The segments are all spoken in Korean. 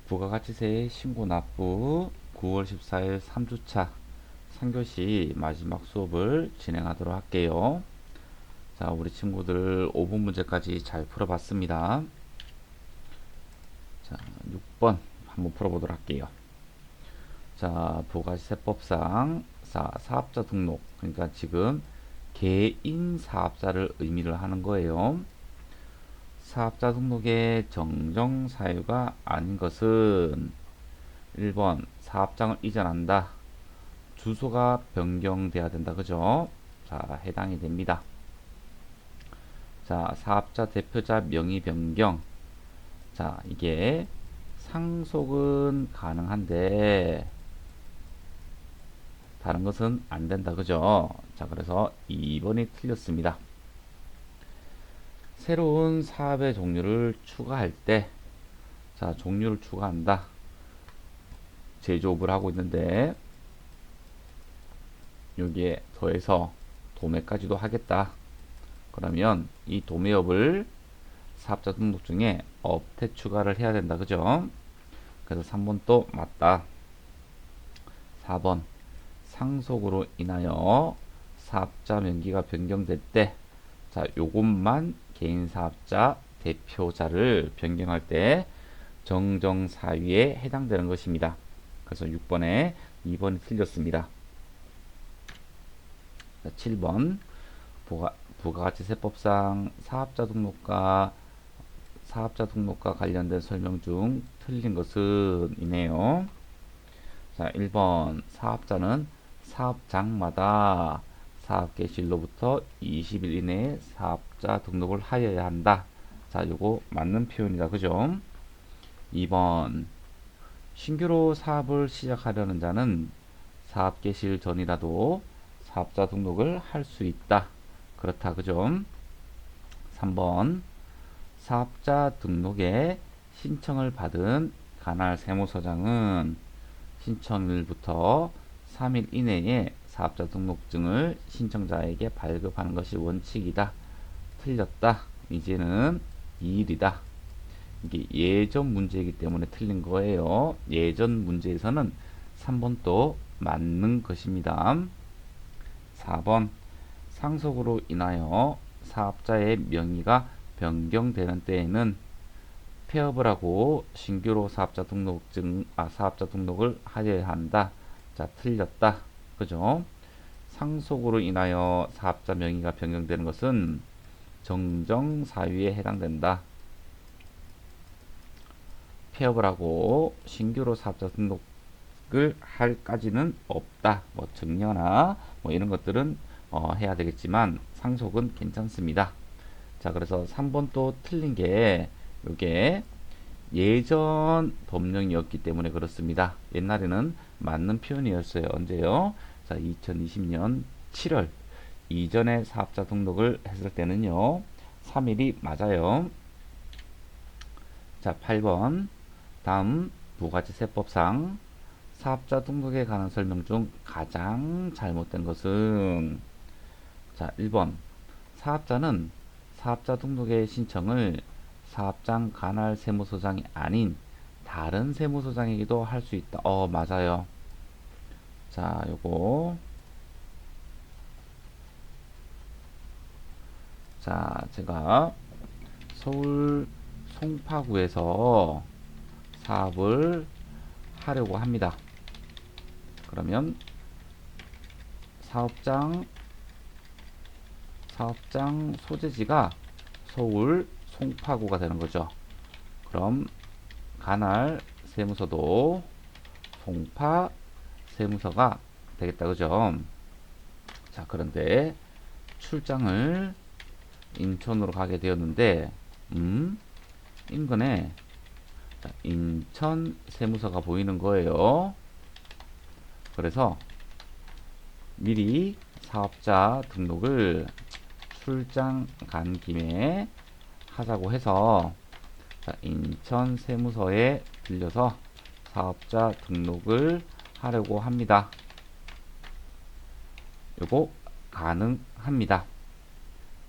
부가가치세 신고 납부 9월 14일 3주차 3교시 마지막 수업을 진행하도록 할게요. 자, 우리 친구들 5분 문제까지 잘 풀어봤습니다. 자, 6번 한번 풀어보도록 할게요. 자, 부가세법상 사업자 등록, 그러니까 지금 개인 사업자를 의미를 하는 거예요. 사업자 등록의 정정 사유가 아닌 것은 1번 사업장을 이전한다. 주소가 변경돼야 된다. 그죠? 자, 해당이 됩니다. 자, 사업자 대표자 명의 변경. 자, 이게 상속은 가능한데 다른 것은 안 된다. 그죠? 자, 그래서 2번이 틀렸습니다. 새로운 사업의 종류를 추가할 때, 자, 종류를 추가한다. 제조업을 하고 있는데 여기에 더해서 도매까지도 하겠다. 그러면 이 도매업을 사업자 등록 중에 업태 추가를 해야 된다. 그죠? 그래서 3번 또 맞다. 4번 상속으로 인하여 사업자 명기가 변경될 때, 자, 요것만 개인 사업자 대표자를 변경할 때 정정 사유에 해당되는 것입니다. 그래서 6번에 2번이 틀렸습니다. 자, 7번 부가가치세법상 사업자 등록과 관련된 설명 중 틀린 것은 이네요. 자, 1번 사업자는 사업장마다 사업 개시일로부터 20일 이내에 사업자 등록을 하여야 한다. 자, 요거 맞는 표현이다. 그죠? 2번 신규로 사업을 시작하려는 자는 사업 개시일 전이라도 사업자 등록을 할 수 있다. 그렇다. 그죠? 3번 사업자 등록에 신청을 받은 관할 세무서장은 신청일부터 3일 이내에 사업자 등록증을 신청자에게 발급하는 것이 원칙이다. 틀렸다. 이제는 2일이다. 이게 예전 문제이기 때문에 틀린 거예요. 예전 문제에서는 3번 또 맞는 것입니다. 4번 상속으로 인하여 사업자의 명의가 변경되는 때에는 폐업을 하고 신규로 사업자 등록을 하여야 한다. 자, 틀렸다. 그죠? 상속으로 인하여 사업자 명의가 변경되는 것은 정정 사유에 해당된다. 폐업을 하고 신규로 사업자 등록을 할까지는 없다. 뭐 정려나 뭐 이런 것들은 해야 되겠지만 상속은 괜찮습니다. 자, 그래서 3번 또 틀린 게 이게 예전 법령이었기 때문에 그렇습니다. 옛날에는 맞는 표현이었어요. 언제요? 자, 2020년 7월 이전에 사업자 등록을 했을 때는요, 3일이 맞아요. 자, 8번 다음 부가치세법상 사업자 등록에 관한 설명 중 가장 잘못된 것은, 자, 1번 사업자는 사업자 등록의 신청을 사업장 관할 세무서장이 아닌 다른 세무서장에게도 할 수 있다. 맞아요. 자, 요거. 자, 제가 서울 송파구에서 사업을 하려고 합니다. 그러면 사업장 소재지가 서울 송파구가 되는 거죠. 그럼 관할 세무서도 송파 세무서가 되겠다. 그죠? 자, 그런데 출장을 인천으로 가게 되었는데 인근에 인천 세무서가 보이는 거예요. 그래서 미리 사업자 등록을 출장 간 김에 하자고 해서 인천 세무서에 들려서 사업자 등록을 하려고 합니다. 요거 가능합니다.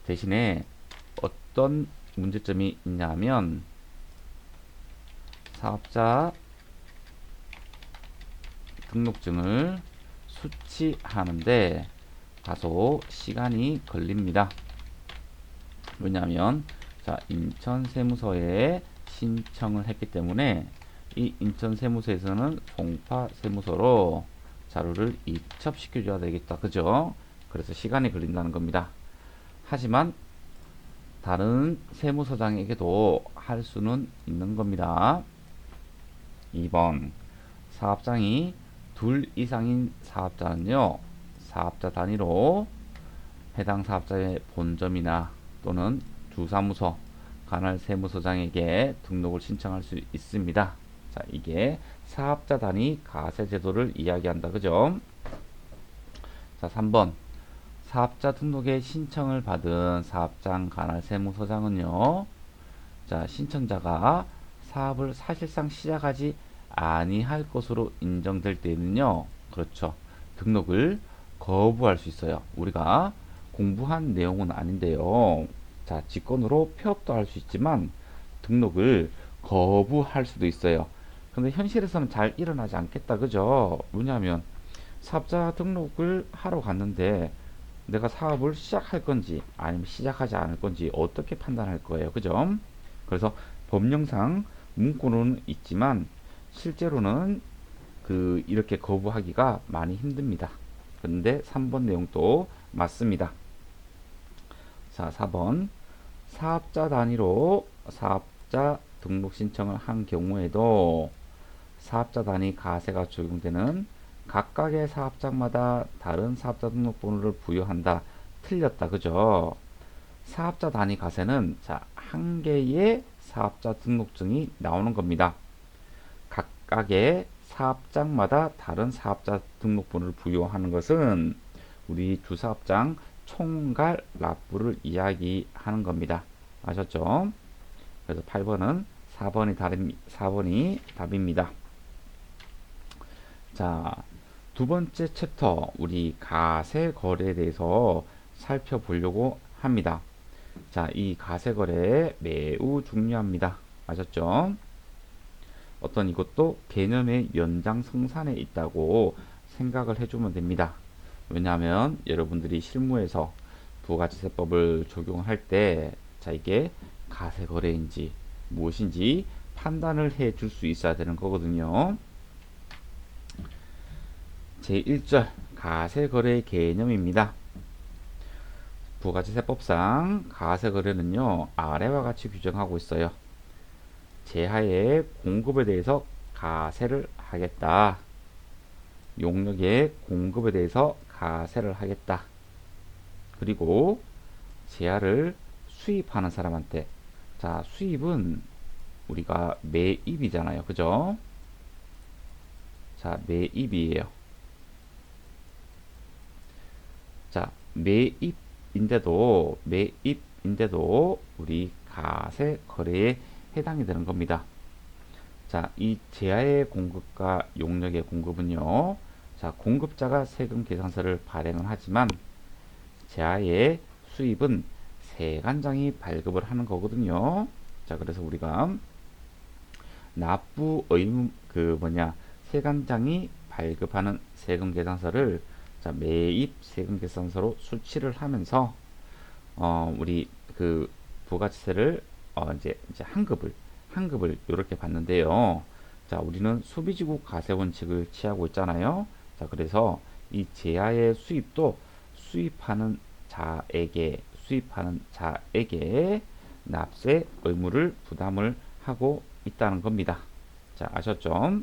대신에 어떤 문제점이 있냐면 사업자 등록증을 수취하는데 다소 시간이 걸립니다. 왜냐하면 자, 인천세무서에 신청을 했기 때문에 이 인천세무서에서는 송파세무서로 자료를 이첩시켜 줘야 되겠다. 그죠? 그래서 시간이 걸린다는 겁니다. 하지만 다른 세무서장에게도 할 수는 있는 겁니다. 2번 사업장이 둘 이상인 사업자는요, 사업자 단위로 해당 사업자의 본점이나 또는 주사무소, 관할 세무서장에게 등록을 신청할 수 있습니다. 자, 이게 사업자 단위 가세 제도를 이야기한다. 그죠? 자, 3번 사업자 등록에 신청을 받은 사업장 관할 세무서장은요, 자, 신청자가 사업을 사실상 시작하지 아니할 것으로 인정될 때에는요, 그렇죠, 등록을 거부할 수 있어요. 우리가 공부한 내용은 아닌데요. 자, 직권으로 폐업도 할 수 있지만 등록을 거부할 수도 있어요. 근데 현실에서는 잘 일어나지 않겠다. 그죠? 왜냐하면 사업자 등록을 하러 갔는데 내가 사업을 시작할 건지 아니면 시작하지 않을 건지 어떻게 판단할 거예요. 그죠? 그래서 법령상 문구는 있지만 실제로는 이렇게 거부하기가 많이 힘듭니다. 그런데 3번 내용도 맞습니다. 자, 4번 사업자 단위로 사업자 등록 신청을 한 경우에도 사업자 단위 가세가 적용되는 각각의 사업장마다 다른 사업자 등록번호를 부여한다. 틀렸다. 그죠? 사업자 단위 가세는 자, 한 개의 사업자 등록증이 나오는 겁니다. 각각의 사업장마다 다른 사업자 등록번호를 부여하는 것은 우리 주사업장 총괄 납부를 이야기하는 겁니다. 아셨죠? 그래서 8번은 4번이 답입니다. 자, 두 번째 챕터 우리 가세 거래에 대해서 살펴보려고 합니다. 자, 이 가세 거래 매우 중요합니다. 아셨죠? 어떤 이것도 개념의 연장성산에 있다고 생각을 해주면 됩니다. 왜냐하면 여러분들이 실무에서 부가치세법을 적용할 때, 자, 이게 가세 거래인지 무엇인지 판단을 해 줄 수 있어야 되는 거거든요. 제1절 가세거래의 개념입니다. 부가치세법상 가세거래는요, 아래와 같이 규정하고 있어요. 제하의 공급에 대해서 가세를 하겠다. 용역의 공급에 대해서 가세를 하겠다. 그리고 제하를 수입하는 사람한테, 자, 수입은 우리가 매입이잖아요. 그죠? 자, 매입이에요. 자, 매입인데도 우리 가세 거래에 해당이 되는 겁니다. 자, 이 제하의 공급과 용역의 공급은요, 자, 공급자가 세금 계산서를 발행을 하지만 제하의 수입은 세관장이 발급을 하는 거거든요. 자, 그래서 우리가 납부 의무 세관장이 발급하는 세금 계산서를 자, 매입 세금 계산서로 수치를 하면서 우리 부가치세를 이제 한급을 이렇게 받는데요. 자, 우리는 소비지구 가세 원칙을 취하고 있잖아요. 자, 그래서 이 제하의 수입도 수입하는 자에게 납세 의무를 부담을 하고 있다는 겁니다. 자, 아셨죠?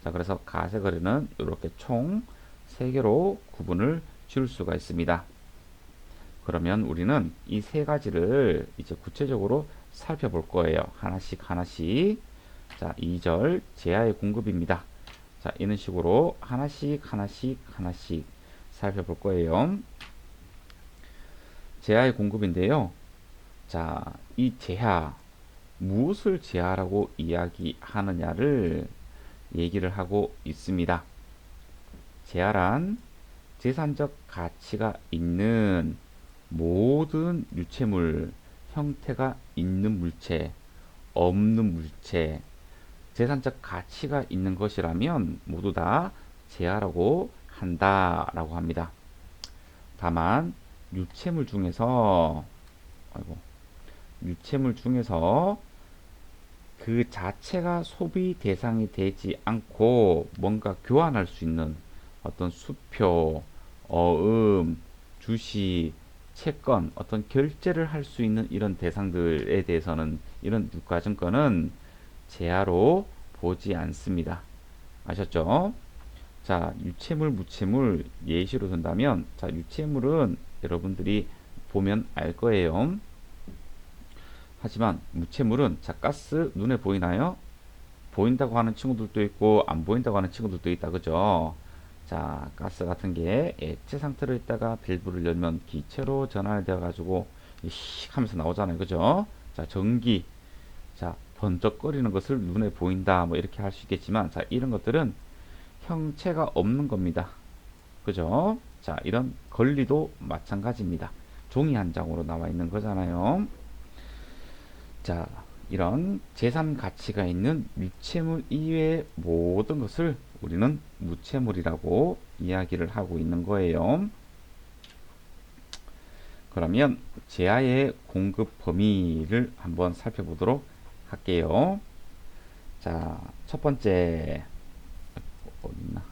자, 그래서 가세 거래는 이렇게 총 3개로 구분을 지을 수가 있습니다. 그러면 우리는 이 3가지를 이제 구체적으로 살펴볼 거예요. 하나씩. 자, 2절 제하의 공급입니다. 자, 이런 식으로 하나씩 살펴볼 거예요. 제하의 공급인데요. 자, 이 제하, 무엇을 제하라고 이야기하느냐를 얘기를 하고 있습니다. 제하란 재산적 가치가 있는 모든 유체물, 형태가 있는 물체, 없는 물체, 재산적 가치가 있는 것이라면 모두 다 제하라고 한다라고 합니다. 다만 유채물 중에서 아이고, 유채물 중에서 그 자체가 소비 대상이 되지 않고 뭔가 교환할 수 있는 어떤 수표, 어음, 주식, 채권, 어떤 결제를 할 수 있는 이런 대상들에 대해서는 이런 유가증권은 제하로 보지 않습니다. 아셨죠? 자, 유채물, 무채물 예시로 든다면, 자, 유채물은 여러분들이 보면 알 거예요. 하지만 무채물은, 자, 가스 눈에 보이나요? 보인다고 하는 친구들도 있고 안 보인다고 하는 친구들도 있다, 그죠? 자, 가스 같은 게 액체 상태로 있다가 밸브를 열면 기체로 전환이 되어 가지고 씩 하면서 나오잖아요, 그죠? 자, 전기, 자, 번쩍거리는 것을 눈에 보인다, 뭐 이렇게 할 수 있겠지만, 자, 이런 것들은 형체가 없는 겁니다, 그죠? 자, 이런 권리도 마찬가지입니다. 종이 한 장으로 나와 있는 거잖아요. 자, 이런 재산 가치가 있는 유채물 이외의 모든 것을 우리는 무채물이라고 이야기를 하고 있는 거예요. 그러면 제아의 공급 범위를 한번 살펴보도록 할게요. 자, 첫 번째 어딨나?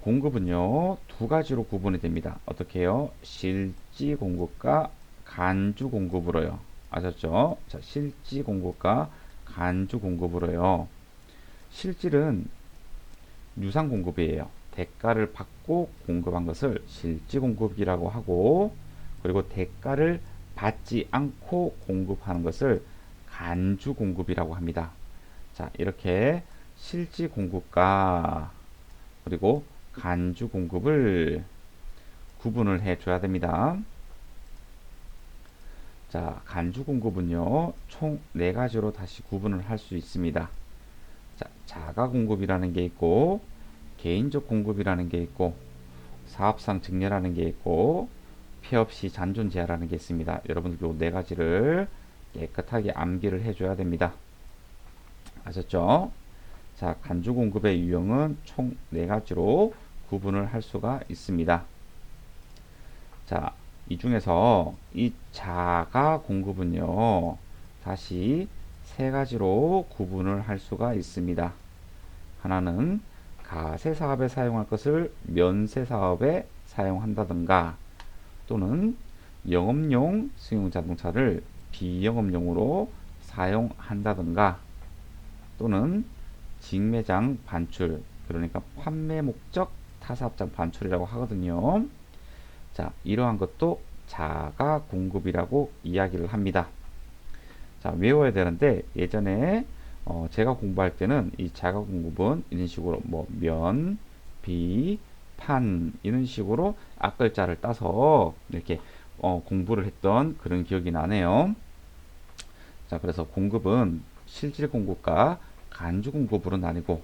공급은요, 두 가지로 구분이 됩니다. 어떻게 해요? 실지 공급과 간주 공급으로요. 아셨죠? 자, 실지 공급과 간주 공급으로요. 실질은 유상 공급이에요. 대가를 받고 공급한 것을 실지 공급이라고 하고, 그리고 대가를 받지 않고 공급하는 것을 간주 공급이라고 합니다. 자, 이렇게 실지 공급과 그리고 간주 공급을 구분을 해줘야 됩니다. 자, 간주 공급은요, 총 4가지로 다시 구분을 할 수 있습니다. 자, 자가 공급이라는 게 있고, 개인적 공급이라는 게 있고, 사업상 증여라는 게 있고, 폐 없이 잔존 제하라는 게 있습니다. 여러분들 요 4가지를 깨끗하게 암기를 해줘야 됩니다. 아셨죠? 자, 간주 공급의 유형은 총 4가지로 구분을 할 수가 있습니다. 자, 이 중에서 이 자가 공급은요, 다시 3가지로 구분을 할 수가 있습니다. 하나는 가세 사업에 사용할 것을 면세 사업에 사용한다든가, 또는 영업용 승용 자동차를 비영업용으로 사용한다든가, 또는 직매장 반출, 그러니까 판매 목적 타사합장 반출이라고 하거든요. 자, 이러한 것도 자가 공급이라고 이야기를 합니다. 자, 외워야 되는데 예전에 제가 공부할 때는 이 자가 공급은 이런 식으로 뭐 면, 비, 판 이런 식으로 앞글자를 따서 이렇게 공부를 했던 그런 기억이 나네요. 자, 그래서 공급은 실질 공급과 간주 공급으로 나뉘고,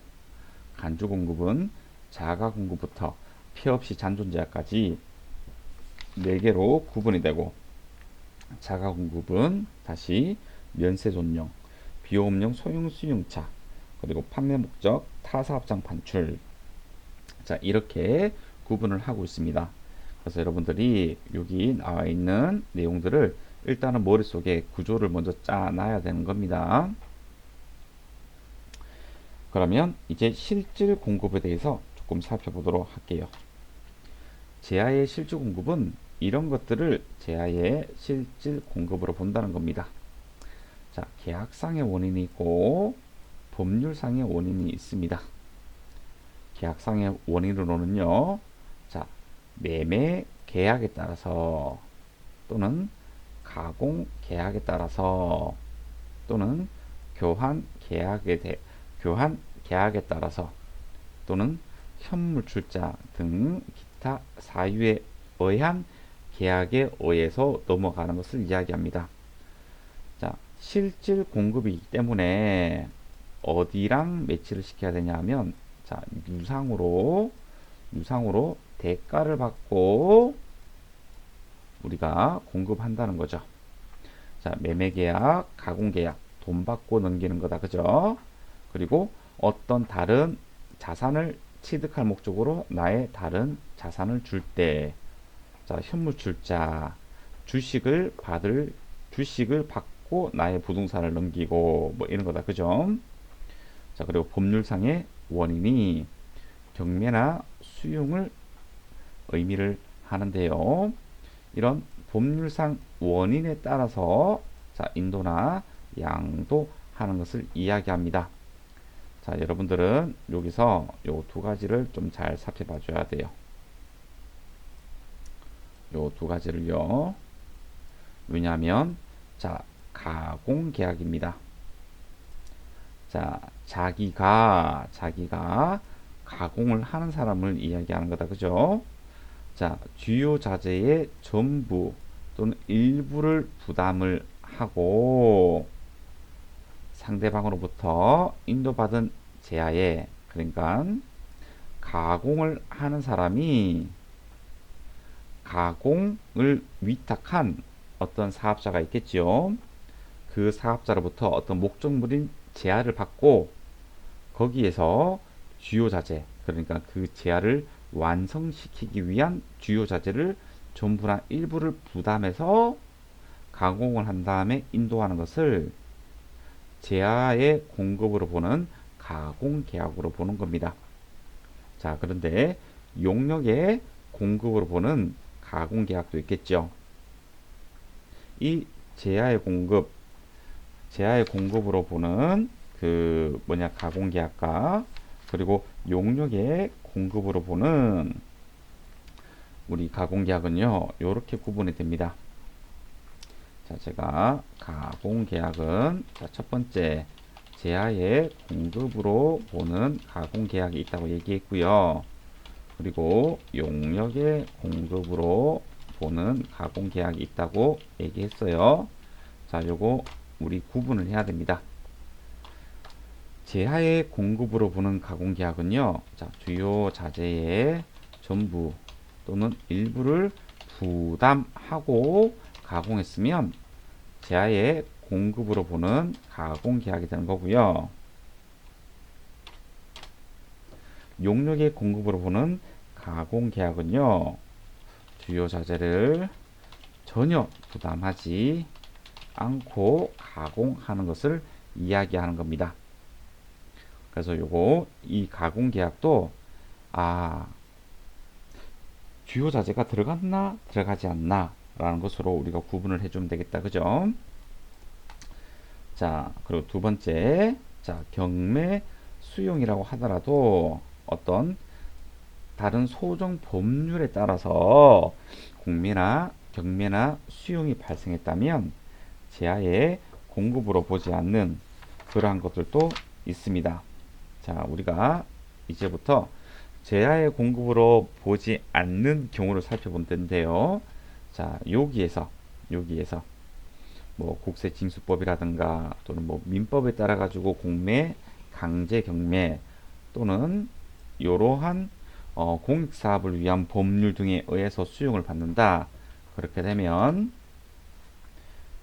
간주 공급은 자가 공급부터 폐 없이 잔존 제한까지 4개로 구분이 되고, 자가 공급은 다시 면세 존용, 비호흡용 소형 승용차, 그리고 판매 목적 타사합장 반출. 자, 이렇게 구분을 하고 있습니다. 그래서 여러분들이 여기 나와 있는 내용들을 일단은 머릿속에 구조를 먼저 짜놔야 되는 겁니다. 그러면 이제 실질 공급에 대해서 조금 살펴보도록 할게요. 제아의 실질 공급은 이런 것들을 제아의 실질 공급으로 본다는 겁니다. 자, 계약상의 원인이 있고 법률상의 원인이 있습니다. 계약상의 원인으로는요, 자, 매매 계약에 따라서, 또는 가공 계약에 따라서, 또는 교환 계약에 따라서, 또는 현물 출자 등 기타 사유에 의한 계약에 의해서 넘어가는 것을 이야기합니다. 자, 실질 공급이기 때문에 어디랑 매치를 시켜야 되냐 하면, 자, 유상으로 대가를 받고 우리가 공급한다는 거죠. 자, 매매계약, 가공계약, 돈 받고 넘기는 거다. 그죠? 그리고 어떤 다른 자산을 취득할 목적으로 나의 다른 자산을 줄 때, 자, 현물출자, 주식을 받고 나의 부동산을 넘기고, 뭐 이런 거다. 그죠? 자, 그리고 법률상의 원인이 경매나 수용을 의미를 하는데요. 이런 법률상 원인에 따라서 자, 인도나 양도하는 것을 이야기합니다. 자, 여러분들은 여기서 요 두 가지를 좀 잘 살펴봐 줘야 돼요. 요 두 가지를요. 왜냐하면 자, 가공계약입니다. 자, 자기가 가공을 하는 사람을 이야기하는 거다. 그죠? 자, 주요 자재의 전부 또는 일부를 부담을 하고 상대방으로부터 인도받은 제하에, 그러니까 가공을 하는 사람이 가공을 위탁한 어떤 사업자가 있겠죠. 그 사업자로부터 어떤 목적물인 제하를 받고 거기에서 주요 자재, 그러니까 그 제하를 완성시키기 위한 주요 자재를 전부나 일부를 부담해서 가공을 한 다음에 인도하는 것을 제하의 공급으로 보는 가공계약으로 보는 겁니다. 자, 그런데 용역의 공급으로 보는 가공계약도 있겠죠. 이 제하의 공급으로 보는 그 뭐냐 가공계약과 그리고 용역의 공급으로 보는 우리 가공계약은요, 이렇게 구분이 됩니다. 자, 제가 가공계약은 자, 첫 번째 제하의 공급으로 보는 가공계약이 있다고 얘기했고요. 그리고 용역의 공급으로 보는 가공계약이 있다고 얘기했어요. 자, 요거 우리 구분을 해야 됩니다. 제하의 공급으로 보는 가공계약은요, 자, 주요 자재의 전부 또는 일부를 부담하고 가공했으면 제하의 공급으로 보는 가공계약이 되는 거고요. 용역의 공급으로 보는 가공계약은요, 주요 자재를 전혀 부담하지 않고 가공하는 것을 이야기하는 겁니다. 그래서 이 가공계약도 주요 자재가 들어갔나 들어가지 않나 라는 것으로 우리가 구분을 해주면 되겠다. 그죠? 자, 그리고 두 번째, 자, 경매 수용이라고 하더라도 어떤 다른 소정 법률에 따라서 공매나 경매나 수용이 발생했다면 제하의 공급으로 보지 않는 그러한 것들도 있습니다. 자, 우리가 이제부터 제하의 공급으로 보지 않는 경우를 살펴볼 텐데요. 자, 여기에서 뭐 국세징수법이라든가 또는 뭐 민법에 따라 가지고 공매, 강제 경매 또는 이러한 공익사업을 위한 법률 등에 의해서 수용을 받는다. 그렇게 되면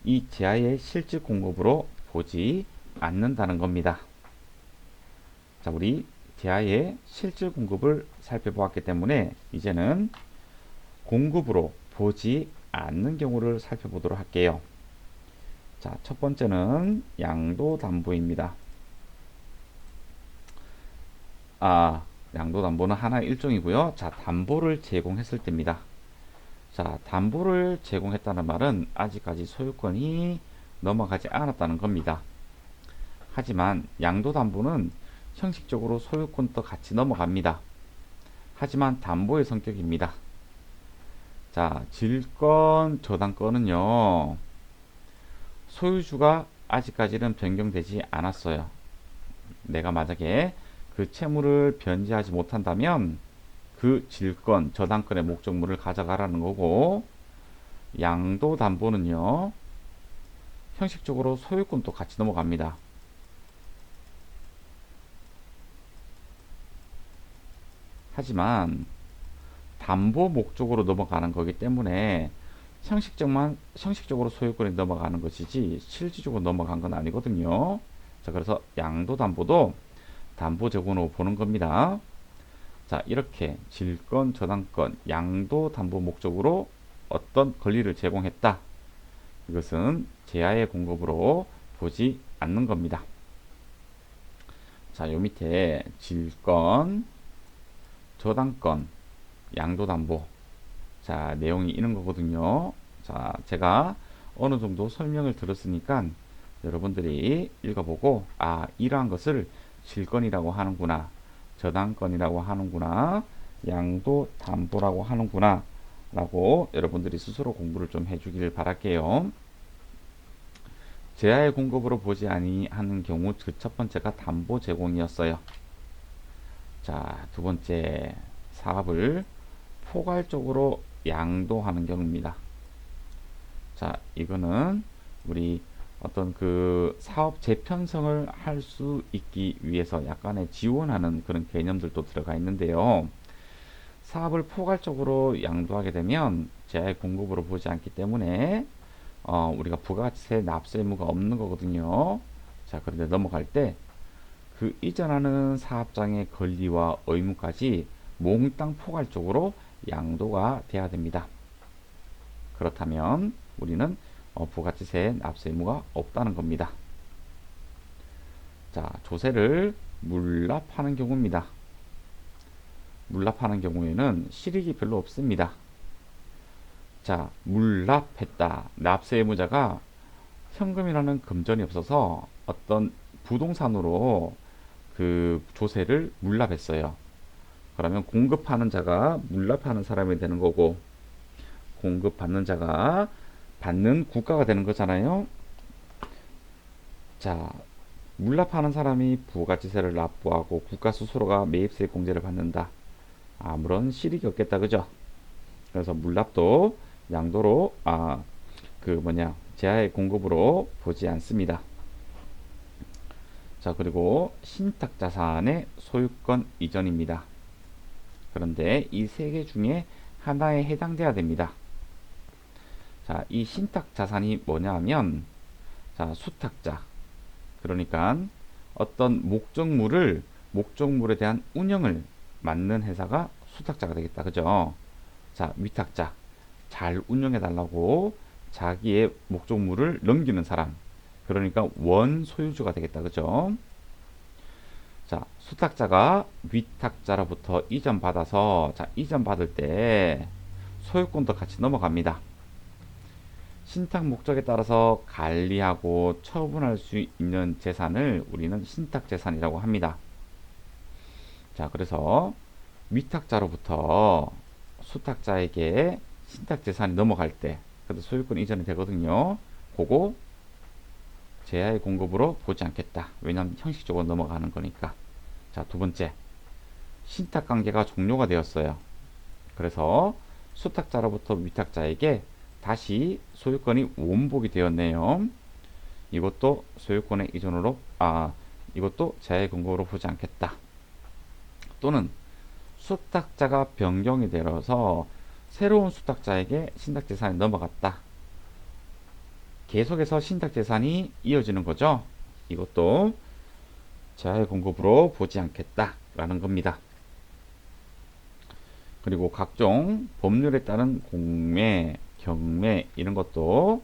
이 제하의 실질 공급으로 보지 않는다는 겁니다. 자, 우리 제하의 실질 공급을 살펴보았기 때문에 이제는 공급으로 보지 않는 경우를 살펴보도록 할게요. 자, 첫 번째는 양도담보입니다. 양도담보는 하나의 일종이고요. 자, 담보를 제공했을 때입니다. 자, 담보를 제공했다는 말은 아직까지 소유권이 넘어가지 않았다는 겁니다. 하지만 양도담보는 형식적으로 소유권도 같이 넘어갑니다. 하지만 담보의 성격입니다. 자, 질권, 저당권은요, 소유주가 아직까지는 변경되지 않았어요. 내가 만약에 그 채무를 변제하지 못한다면 그 질권, 저당권의 목적물을 가져가라는 거고, 양도담보는요, 형식적으로 소유권도 같이 넘어갑니다. 하지만 담보 목적으로 넘어가는 거기 때문에 형식적으로 소유권이 넘어가는 것이지 실질적으로 넘어간 건 아니거든요. 자, 그래서 양도담보도 담보재고로 보는 겁니다. 자, 이렇게 질권, 저당권, 양도담보 목적으로 어떤 권리를 제공했다. 이것은 제야의 공급으로 보지 않는 겁니다. 자, 요 밑에 질권, 저당권, 양도담보. 자, 내용이 이런 거거든요. 자, 제가 어느 정도 설명을 들었으니까 여러분들이 읽어보고, 아, 이러한 것을 질권이라고 하는구나, 저당권이라고 하는구나, 양도담보라고 하는구나, 라고 여러분들이 스스로 공부를 좀 해주길 바랄게요. 제야의 공급으로 보지 아니하는 경우 그 첫 번째가 담보 제공이었어요. 자, 두 번째, 사업을 포괄적으로 양도하는 경우입니다. 자, 이거는 우리 어떤 그 사업 재편성을 할 수 있기 위해서 약간의 지원하는 그런 개념들도 들어가 있는데요. 사업을 포괄적으로 양도하게 되면 제야의 공급으로 보지 않기 때문에 우리가 부가가치세 납세 의무가 없는 거거든요. 자, 그런데 넘어갈 때 그 이전하는 사업장의 권리와 의무까지 몽땅 포괄적으로 양도가 돼야 됩니다. 그렇다면 우리는 부가가치세 납세 의무가 없다는 겁니다. 자, 조세를 물납하는 경우입니다. 물납하는 경우에는 실익이 별로 없습니다. 자, 물납했다. 납세 의무자가 현금이라는 금전이 없어서 어떤 부동산으로 그 조세를 물납했어요. 그러면 공급하는 자가 물납하는 사람이 되는 거고, 공급받는 자가 받는 국가가 되는 거잖아요. 자, 물납하는 사람이 부가가치세를 납부하고 국가 스스로가 매입세 공제를 받는다. 아무런 실익이 없겠다, 그죠? 그래서 물납도 양도로 제야의 공급으로 보지 않습니다. 자, 그리고 신탁자산의 소유권 이전입니다. 그런데 이 세 개 중에 하나에 해당돼야 됩니다. 자, 이 신탁자산이 뭐냐 하면, 자, 수탁자. 그러니까 어떤 목적물에 대한 운영을 맡는 회사가 수탁자가 되겠다. 그죠? 자, 위탁자. 잘 운영해 달라고 자기의 목적물을 넘기는 사람. 그러니까 원소유주가 되겠다. 그죠? 자, 수탁자가 위탁자로부터 이전받아서, 자, 이전받을 때 소유권도 같이 넘어갑니다. 신탁 목적에 따라서 관리하고 처분할 수 있는 재산을 우리는 신탁재산이라고 합니다. 자, 그래서 위탁자로부터 수탁자에게 신탁재산이 넘어갈 때, 그래도 소유권 이전이 되거든요. 그거 제야의 공급으로 보지 않겠다. 왜냐하면 형식적으로 넘어가는 거니까. 자, 두 번째, 신탁관계가 종료가 되었어요. 그래서 수탁자로부터 위탁자에게 다시 소유권이 원복이 되었네요. 이것도 소유권의 이전으로, 이것도 제야의 공급으로 보지 않겠다. 또는 수탁자가 변경이 되어서 새로운 수탁자에게 신탁재산이 넘어갔다. 계속해서 신탁재산이 이어지는 거죠. 이것도 제야의 공급으로 보지 않겠다라는 겁니다. 그리고 각종 법률에 따른 공매, 경매 이런 것도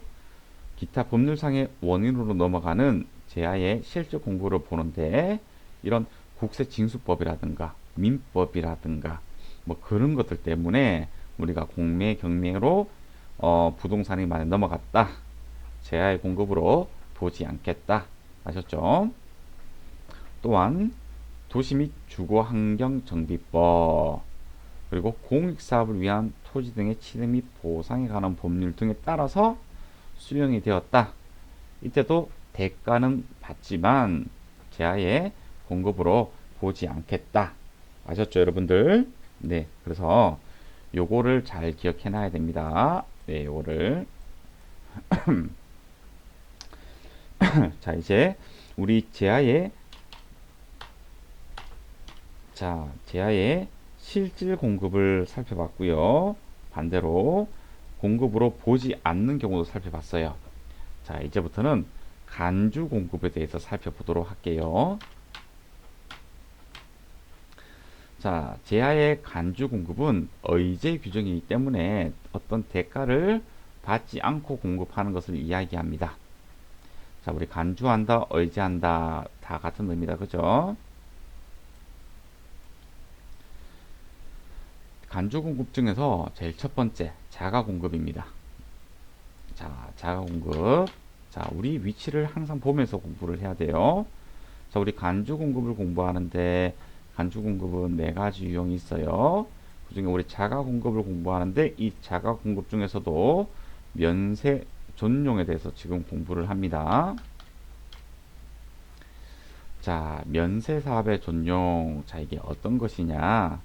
기타 법률상의 원인으로 넘어가는 제야의 실질 공급으로 보는데, 이런 국세징수법이라든가 민법이라든가 뭐 그런 것들 때문에 우리가 공매, 경매로 부동산이 많이 넘어갔다. 제야의 공급으로 보지 않겠다. 아셨죠? 또한 도시 및 주거환경정비법, 그리고 공익사업을 위한 토지 등의 취득 및 보상에 관한 법률 등에 따라서 수령이 되었다. 이때도 대가는 받지만 제야의 공급으로 보지 않겠다. 아셨죠, 여러분들? 네, 그래서 요거를 잘 기억해 놔야 됩니다. 네, 요거를. 자, 이제 우리 제야의 실질 공급을 살펴봤고요. 반대로 공급으로 보지 않는 경우도 살펴봤어요. 자, 이제부터는 간주 공급에 대해서 살펴보도록 할게요. 자, 제하의 간주 공급은 의제 규정이기 때문에 어떤 대가를 받지 않고 공급하는 것을 이야기합니다. 자, 우리 간주한다, 의제한다 다 같은 의미다. 그죠? 간주 공급 중에서 제일 첫 번째 자가 공급입니다. 자, 자가 공급. 자, 우리 위치를 항상 보면서 공부를 해야 돼요. 자, 우리 간주 공급을 공부하는데 간주 공급은 네 가지 유형이 있어요. 그 중에 우리 자가 공급을 공부하는데 이 자가 공급 중에서도 면세 존용에 대해서 지금 공부를 합니다. 자, 면세 사업의 존용. 자, 이게 어떤 것이냐?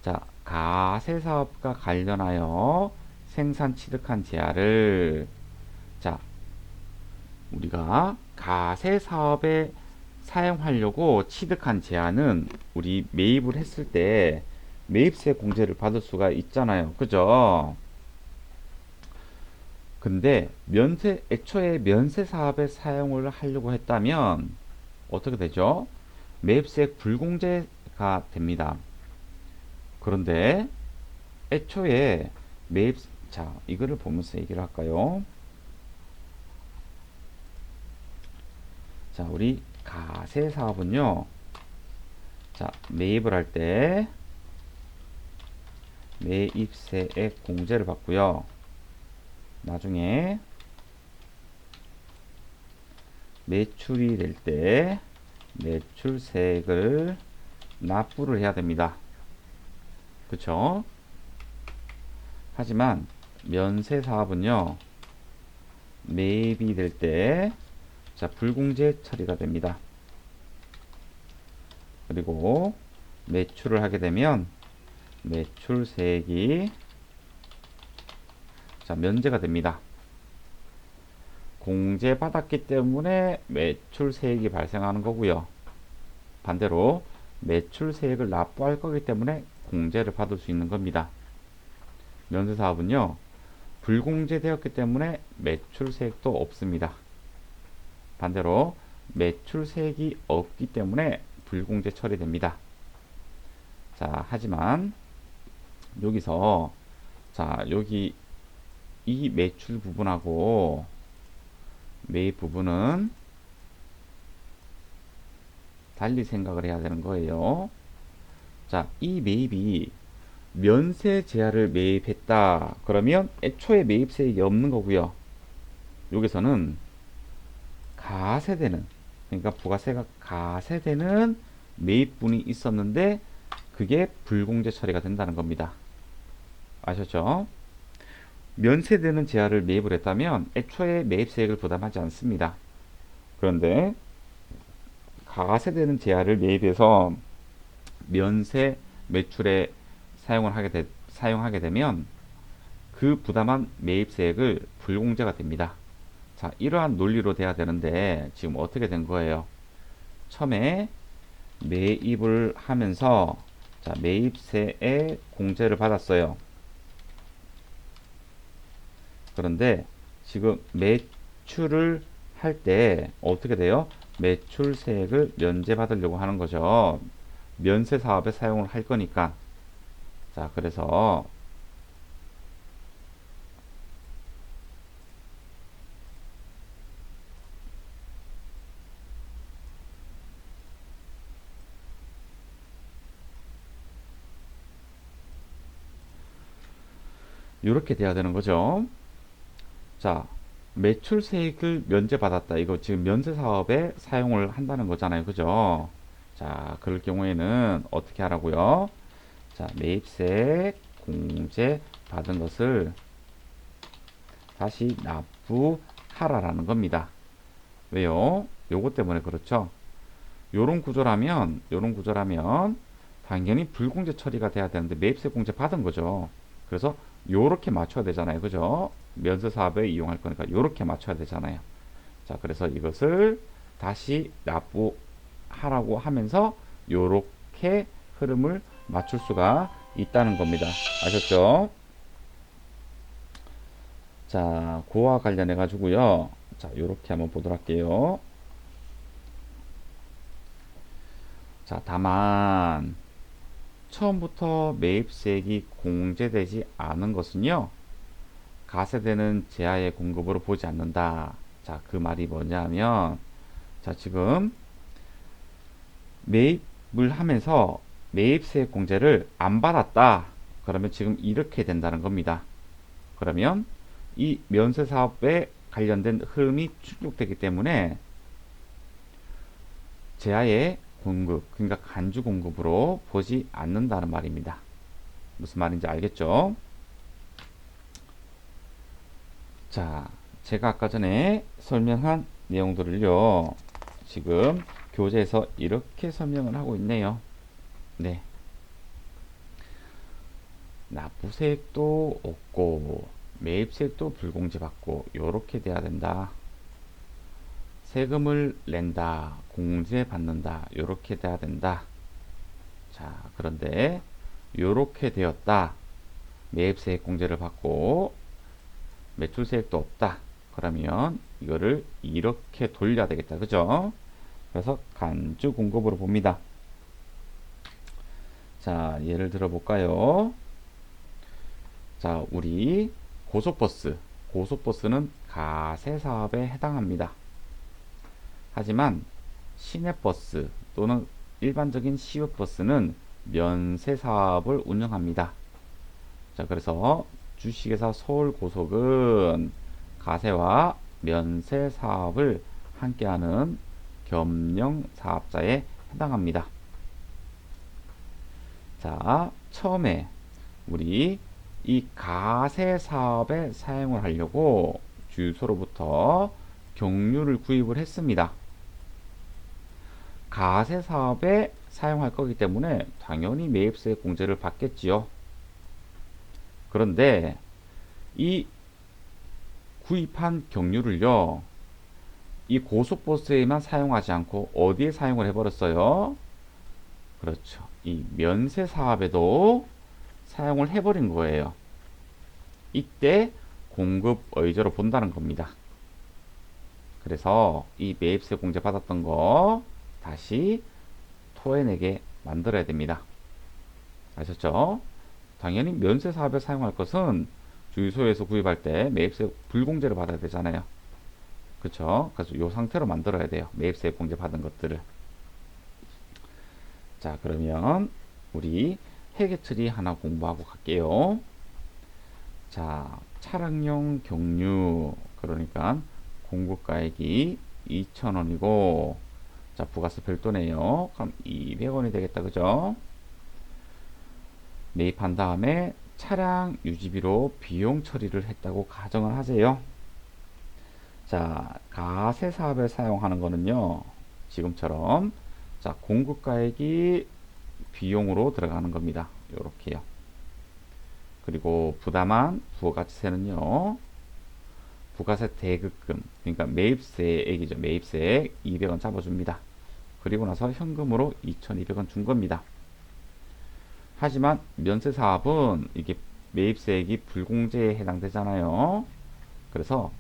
자, 가세 사업과 관련하여 생산 취득한 제하를 자, 우리가 가세 사업에 사용하려고 취득한 제한은 우리 매입을 했을 때 매입세 공제를 받을 수가 있잖아요. 그죠? 근데 애초에 면세 사업에 사용을 하려고 했다면 어떻게 되죠? 매입세 불공제가 됩니다. 그런데 애초에 자, 이거를 보면서 얘기를 할까요? 자, 우리 가세 사업은요. 자, 매입을 할 때 매입세액 공제를 받고요. 나중에 매출이 될 때 매출세액을 납부를 해야 됩니다. 그쵸? 하지만 면세 사업은요. 매입이 될 때 자, 불공제 처리가 됩니다. 그리고 매출을 하게 되면 매출세액이 자, 면제가 됩니다. 공제 받았기 때문에 매출세액이 발생하는 거고요. 반대로 매출세액을 납부할 거기 때문에 공제를 받을 수 있는 겁니다. 면세사업은요. 불공제 되었기 때문에 매출세액도 없습니다. 반대로 매출세액이 없기 때문에 불공제 처리됩니다. 자, 하지만 여기서 자, 여기 이 매출 부분하고 매입 부분은 달리 생각을 해야 되는 거예요. 자, 이 매입이 면세 제하를 매입했다. 그러면 애초에 매입세액이 없는 거고요. 여기서는 가세되는, 그러니까 부가세가 가세되는 매입분이 있었는데 그게 불공제 처리가 된다는 겁니다. 아셨죠? 면세되는 제하를 매입을 했다면 애초에 매입세액을 부담하지 않습니다. 그런데 가세되는 제하를 매입해서 면세 매출에 사용하게 되면 그 부담한 매입세액을 불공제가 됩니다. 자, 이러한 논리로 돼야 되는데 지금 어떻게 된 거예요? 처음에 매입을 하면서 자, 매입세에 공제를 받았어요. 그런데 지금 매출을 할 때 어떻게 돼요? 매출세액을 면제받으려고 하는 거죠. 면세 사업에 사용을 할 거니까. 자, 그래서 이렇게 돼야 되는 거죠. 자, 매출세액을 면제받았다. 이거 지금 면세사업에 사용을 한다는 거잖아요. 그죠? 자, 그럴 경우에는 어떻게 하라고요? 자, 매입세액 공제 받은 것을 다시 납부하라라는 겁니다. 왜요? 요것 때문에 그렇죠. 요런 구조라면 당연히 불공제 처리가 돼야 되는데 매입세 공제 받은 거죠. 그래서 요렇게 맞춰야 되잖아요. 그죠? 면세 사업에 이용할 거니까 요렇게 맞춰야 되잖아요. 자, 그래서 이것을 다시 납부하라고 하면서 요렇게 흐름을 맞출 수가 있다는 겁니다. 아셨죠? 자, 그와 관련해 가지고요. 자, 요렇게 한번 보도록 할게요. 자, 다만 처음부터 매입세액이 공제되지 않은 것은요, 가세되는 제하의 공급으로 보지 않는다. 자, 그 말이 뭐냐면, 자, 지금 매입을 하면서 매입세 공제를 안 받았다. 그러면 지금 이렇게 된다는 겁니다. 그러면 이 면세 사업에 관련된 흐름이 충족되기 때문에 제하의 공급, 그러니까 간주 공급으로 보지 않는다는 말입니다. 무슨 말인지 알겠죠? 자, 제가 아까 전에 설명한 내용들을요, 지금 교재에서 이렇게 설명을 하고 있네요. 네. 납부세액도 없고, 매입세액도 불공제 받고, 요렇게 돼야 된다. 세금을 낸다, 공제 받는다, 요렇게 돼야 된다. 자, 그런데, 요렇게 되었다. 매입세액 공제를 받고, 매출세액도 없다. 그러면 이거를 이렇게 돌려야 되겠다. 그죠? 그래서 간주 공급으로 봅니다. 자, 예를 들어 볼까요? 자, 우리 고속버스. 고속버스는 가세 사업에 해당합니다. 하지만 시내버스 또는 일반적인 시외버스는 면세 사업을 운영합니다. 자, 그래서 주식회사 서울고속은 가세와 면세 사업을 함께하는 겸용 사업자에 해당합니다. 자, 처음에 우리 이 가세 사업에 사용을 하려고 주유소로부터 경유를 구입을 했습니다. 가세 사업에 사용할 거기 때문에 당연히 매입세 공제를 받겠지요. 그런데 이 구입한 경유를요, 이 고속버스에만 사용하지 않고 어디에 사용을 해버렸어요? 그렇죠. 이 면세 사업에도 사용을 해버린 거예요. 이때 공급 의제로 본다는 겁니다. 그래서 이 매입세 공제 받았던 거 다시 토해내게 만들어야 됩니다. 아셨죠? 당연히 면세 사업에 사용할 것은 주유소에서 구입할 때 매입세 불공제를 받아야 되잖아요. 그쵸? 그래서 이 상태로 만들어야 돼요. 매입세 공제 받은 것들을. 자, 그러면 우리 회계 처리 하나 공부하고 갈게요. 자, 차량용 경유, 그러니까 공급가액이 2,000원이고, 자, 부가세 별도네요. 그럼 200원이 되겠다. 그죠? 매입한 다음에 차량 유지비로 비용 처리를 했다고 가정을 하세요. 자, 가세 사업에 사용하는 거는요, 지금처럼, 자, 공급가액이 비용으로 들어가는 겁니다. 요렇게요. 그리고 부담한 부가가치세는요, 부가세 대급금, 그러니까 매입세액이죠. 매입세액 200원 잡아줍니다. 그리고 나서 현금으로 2,200원 준 겁니다. 하지만 면세 사업은 이게 매입세액이 불공제에 해당되잖아요. 그래서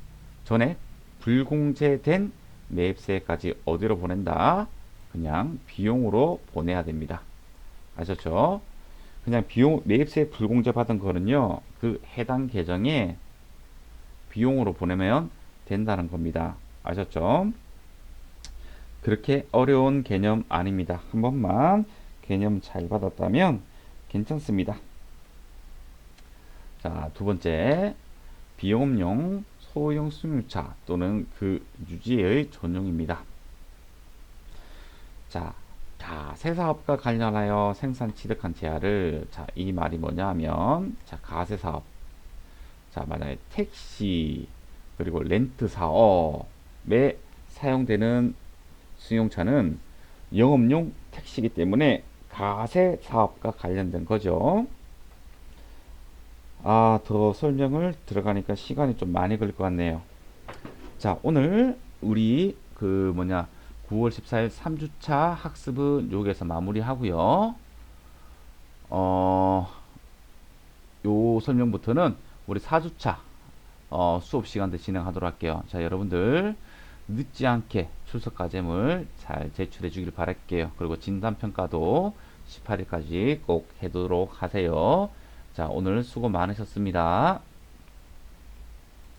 전에 불공제된 매입세액까지 어디로 보낸다? 그냥 비용으로 보내야 됩니다. 아셨죠? 그냥 비용, 매입세 불공제 받은 거는요, 그 해당 계정에 비용으로 보내면 된다는 겁니다. 아셨죠? 그렇게 어려운 개념 아닙니다. 한 번만 개념 잘 받았다면 괜찮습니다. 자, 두 번째, 비용업용 소형 승용차 또는 그 유지의 전용입니다. 자, 가세 사업과 관련하여 생산 취득한 제하를, 자, 이 말이 뭐냐 하면, 자, 가세 사업. 자, 만약에 택시, 그리고 렌트 사업에 사용되는 승용차는 영업용 택시이기 때문에 가세 사업과 관련된 거죠. 아, 더 설명을 들어가니까 시간이 좀 많이 걸릴 것 같네요. 자, 오늘 우리 9월 14일 3주차 학습은 여기에서 마무리하고요. 요 설명부터는 우리 4주차 수업 시간대 진행하도록 할게요. 자, 여러분들 늦지 않게 출석 과제물 잘 제출해 주길 바랄게요. 그리고 진단평가도 18일까지 꼭 해도록 하세요. 자, 오늘 수고 많으셨습니다.